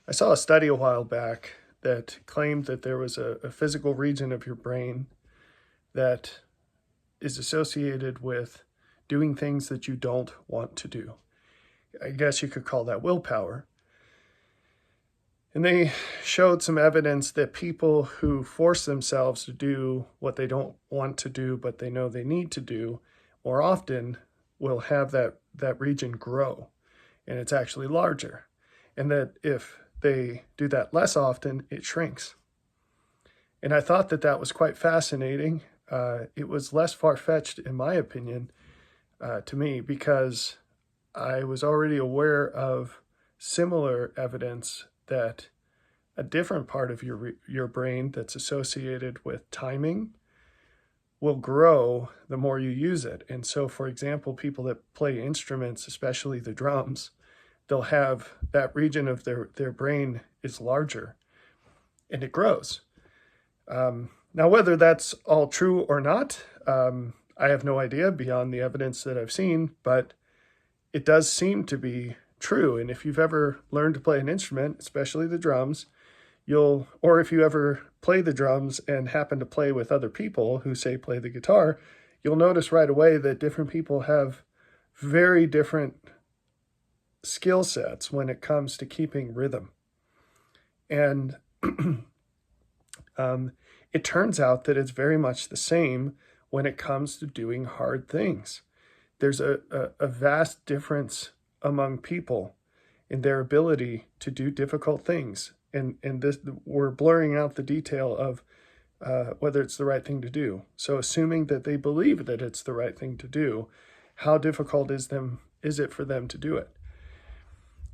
I saw a study a while back that claimed that there was a physical region of your brain that is associated with doing things that you don't want to do. I guess you could call that willpower. And they showed some evidence that people who force themselves to do what they don't want to do, but they know they need to do, more often will have that region grow, and it's actually larger. And that if they do that less often, it shrinks. And I thought that that was quite fascinating. It was less far-fetched, in my opinion, to me, because I was already aware of similar evidence that a different part of your brain that's associated with timing will grow the more you use it. And so, for example, people that play instruments, especially the drums, they'll have that region of their brain is larger and it grows. Now, whether that's all true or not, I have no idea beyond the evidence that I've seen, but it does seem to be true. And if you've ever learned to play an instrument, especially the drums, or if you ever play the drums and happen to play with other people who say play the guitar, you'll notice right away that different people have very different skill sets when it comes to keeping rhythm. And it turns out that it's very much the same when it comes to doing hard things. There's a vast difference among people in their ability to do difficult things. And this, we're blurring out the detail of whether it's the right thing to do. So assuming that they believe that it's the right thing to do, how difficult is it for them to do it?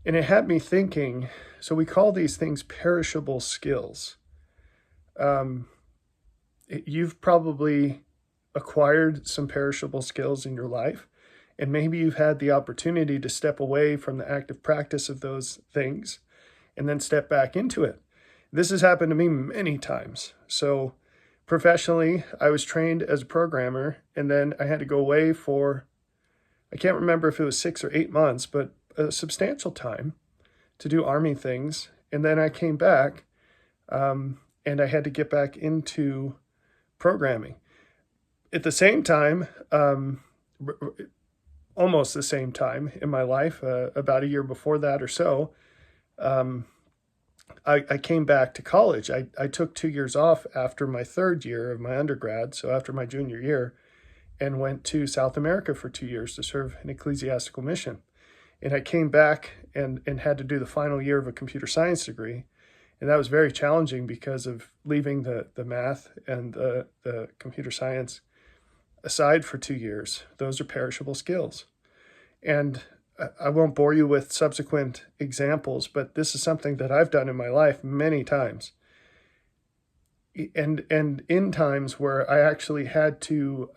And it had me thinking, so we call these things perishable skills. You've probably acquired some perishable skills in your life, and maybe you've had the opportunity to step away from the active practice of those things and then step back into it. This has happened to me many times. So professionally, I was trained as a programmer, and then I had to go away for, I can't remember if it was 6 or 8 months, but a substantial time to do Army things. And then I came back, and I had to get back into programming. At the same time, almost the same time in my life, about a year before that or so, I came back to college. I took 2 years off after my third year of my undergrad, so after my junior year, and went to South America for 2 years to serve an ecclesiastical mission. And I came back and had to do the final year of a computer science degree. And that was very challenging because of leaving the math and the computer science aside for 2 years. Those are perishable skills. And I won't bore you with subsequent examples, but this is something that I've done in my life many times. And in times where I actually had to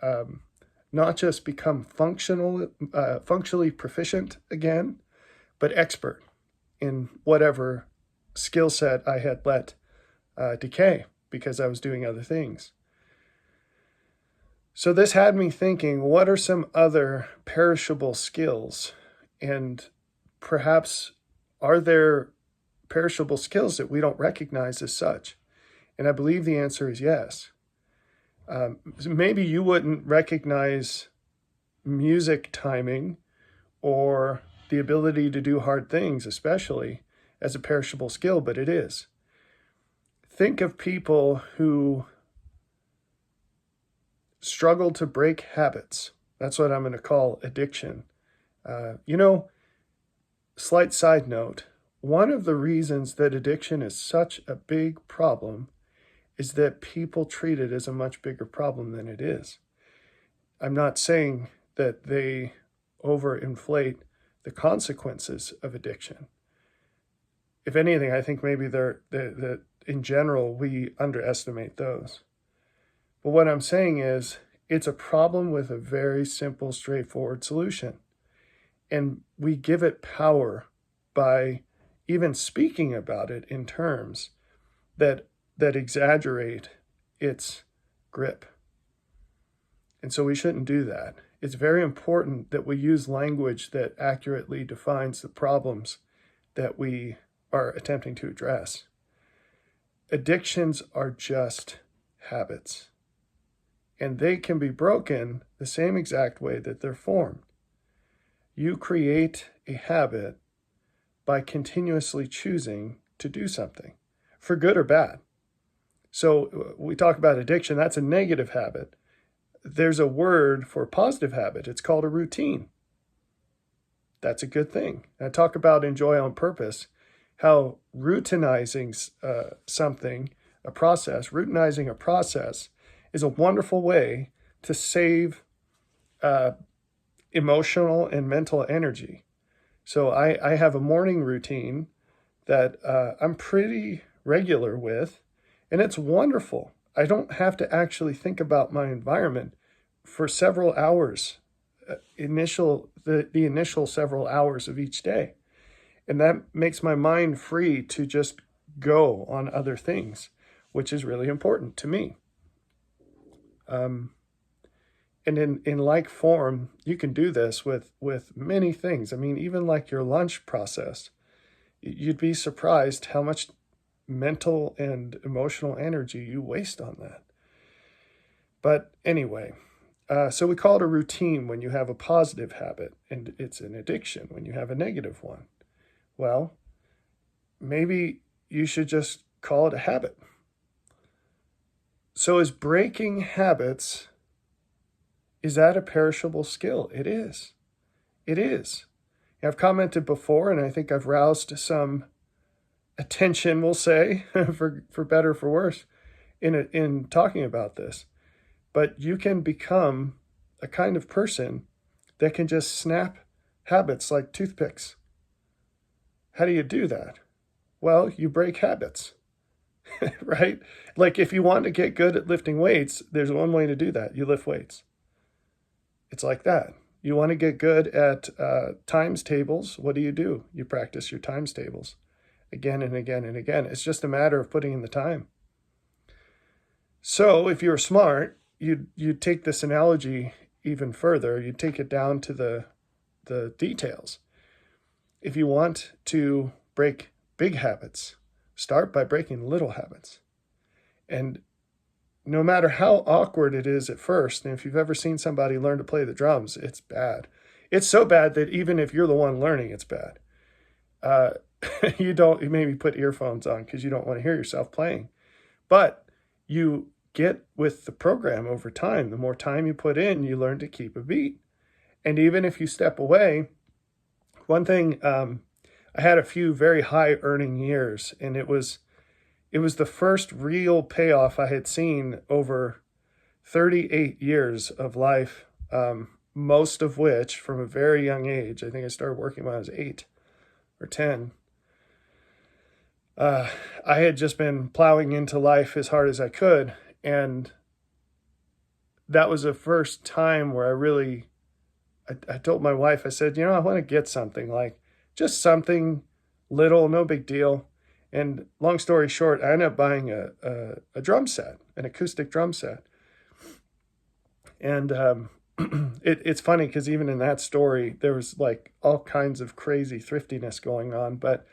not just become functionally proficient again, but expert in whatever skill set I had let decay because I was doing other things. So this had me thinking, what are some other perishable skills? And perhaps are there perishable skills that we don't recognize as such? And I believe the answer is yes. Maybe you wouldn't recognize music timing or the ability to do hard things, especially, as a perishable skill, but it is. Think of people who struggle to break habits. That's what I'm going to call addiction. Slight side note, one of the reasons that addiction is such a big problem is that people treat it as a much bigger problem than it is. I'm not saying that they overinflate the consequences of addiction. If anything, I think maybe that in general, we underestimate those. But what I'm saying is, it's a problem with a very simple, straightforward solution. And we give it power by even speaking about it in terms that exaggerate its grip. And so we shouldn't do that. It's very important that we use language that accurately defines the problems that we are attempting to address. Addictions are just habits, and they can be broken the same exact way that they're formed. You create a habit by continuously choosing to do something, for good or bad. So we talk about addiction, that's a negative habit. There's a word for positive habit. It's called a routine. That's a good thing. I talk about enjoy on purpose, how routinizing routinizing a process is a wonderful way to save emotional and mental energy. So I have a morning routine that I'm pretty regular with, and it's wonderful. I don't have to actually think about my environment for several hours, the initial several hours of each day. And that makes my mind free to just go on other things, which is really important to me. And in like form, you can do this with many things. I mean, even like your lunch process, you'd be surprised how much mental and emotional energy you waste on that. But anyway, so we call it a routine when you have a positive habit, and it's an addiction when you have a negative one. Well, maybe you should just call it a habit. So is breaking habits, is that a perishable skill? It is. It is. I've commented before, and I think I've roused some attention, we'll say, for better or for worse, in talking about this. But you can become a kind of person that can just snap habits like toothpicks. How do you do that? Well, you break habits, right? Like if you want to get good at lifting weights, there's one way to do that. You lift weights. It's like that. You want to get good at times tables. What do? You practice your times tables again and again and again. It's just a matter of putting in the time. So if you're smart, you'd take this analogy even further. You'd take it down to the details. If you want to break big habits, start by breaking little habits. And no matter how awkward it is at first, and if you've ever seen somebody learn to play the drums, it's bad. It's so bad that even if you're the one learning, it's bad. You maybe put earphones on because you don't want to hear yourself playing. But you get with the program over time. The more time you put in, you learn to keep a beat. And even if you step away, one thing, I had a few very high earning years, and it was the first real payoff I had seen over 38 years of life, most of which from a very young age. I think I started working when I was 8 or 10. I had just been plowing into life as hard as I could, and that was the first time where I told my wife, I said, I want to get something, like just something little, no big deal. And long story short, I ended up buying a drum set, an acoustic drum set. And it's funny because even in that story, there was like all kinds of crazy thriftiness going on. But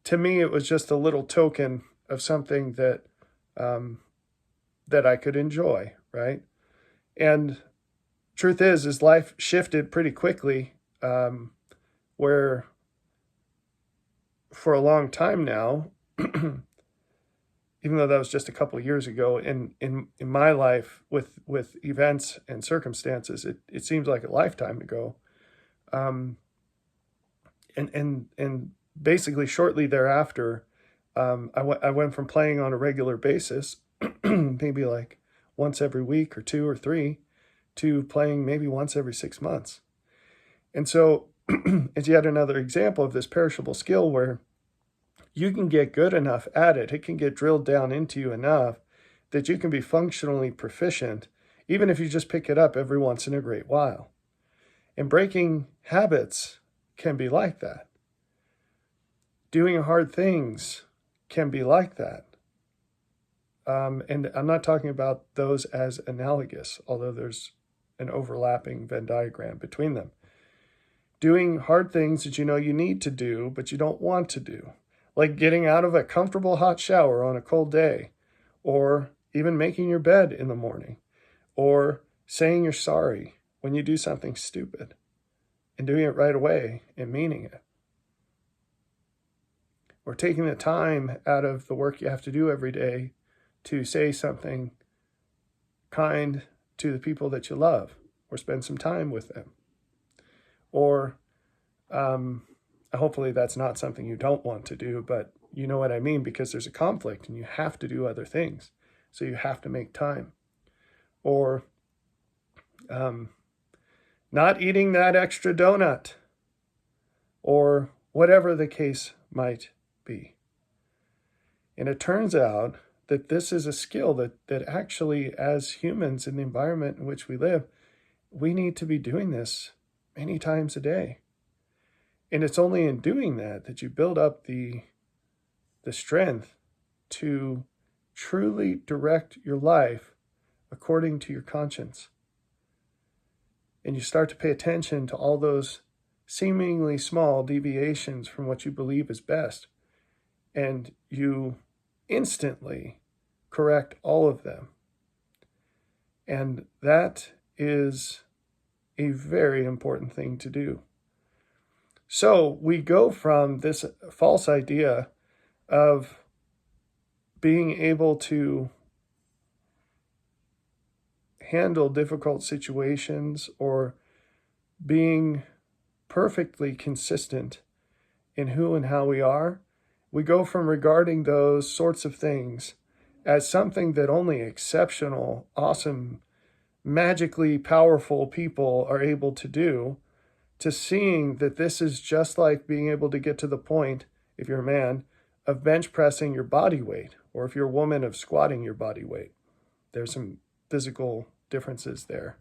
to me, it was just a little token of something that I could enjoy, right? And truth is life shifted pretty quickly, where for a long time now, even though that was just a couple of years ago, in my life with events and circumstances, it seems like a lifetime ago. And basically shortly thereafter, I went from playing on a regular basis, maybe like once every week or 2 or 3, to playing maybe once every 6 months. And so it's yet another example of this perishable skill where you can get good enough at it. It can get drilled down into you enough that you can be functionally proficient, even if you just pick it up every once in a great while. And breaking habits can be like that. Doing hard things can be like that. And I'm not talking about those as analogous, although there's an overlapping Venn diagram between them. Doing hard things that you know you need to do, but you don't want to do. like getting out of a comfortable hot shower on a cold day, or even making your bed in the morning, or saying you're sorry when you do something stupid and doing it right away and meaning it. Or taking the time out of the work you have to do every day to say something kind to the people that you love, or spend some time with them. Or hopefully that's not something you don't want to do, but you know what I mean, because there's a conflict and you have to do other things. So you have to make time. Or not eating that extra donut, or whatever the case might be. And it turns out that this is a skill that actually, as humans in the environment in which we live, we need to be doing this many times a day. And it's only in doing that you build up the strength to truly direct your life according to your conscience. And you start to pay attention to all those seemingly small deviations from what you believe is best. And you instantly correct all of them. And that is a very important thing to do. So we go from this false idea of being able to handle difficult situations or being perfectly consistent in who and how we are. We go from regarding those sorts of things as something that only exceptional, awesome, magically powerful people are able to do, to seeing that this is just like being able to get to the point, if you're a man, of bench pressing your body weight, or if you're a woman, of squatting your body weight. There's some physical differences there.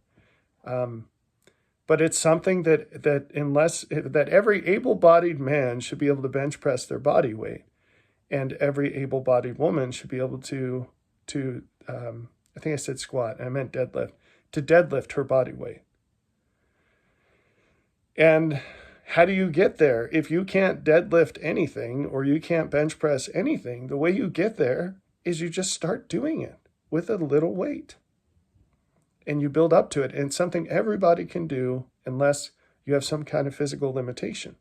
But it's something that every able-bodied man should be able to bench press their body weight, and every able-bodied woman should be able to I think I said squat, I meant deadlift, to deadlift her body weight. And how do you get there? If you can't deadlift anything, or you can't bench press anything, the way you get there is you just start doing it with a little weight. And you build up to it. And it's something everybody can do unless you have some kind of physical limitation.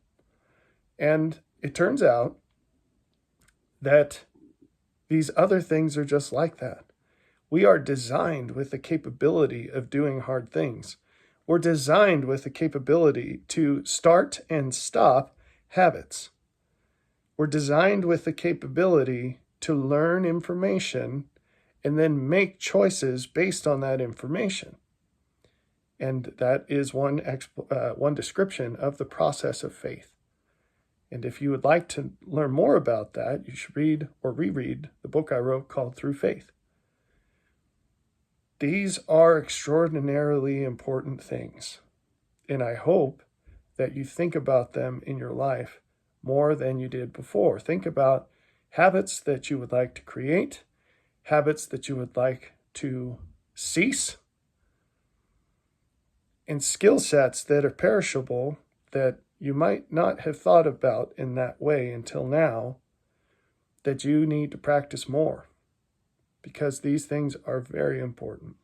And it turns out that these other things are just like that. We are designed with the capability of doing hard things. We're designed with the capability to start and stop habits. We're designed with the capability to learn information and then make choices based on that information. And that is one description of the process of faith. And if you would like to learn more about that, you should read or reread the book I wrote called Through Faith. These are extraordinarily important things. And I hope that you think about them in your life more than you did before. Think about habits that you would like to create, habits that you would like to cease, and skill sets that are perishable that you might not have thought about in that way until now, that you need to practice more, because these things are very important.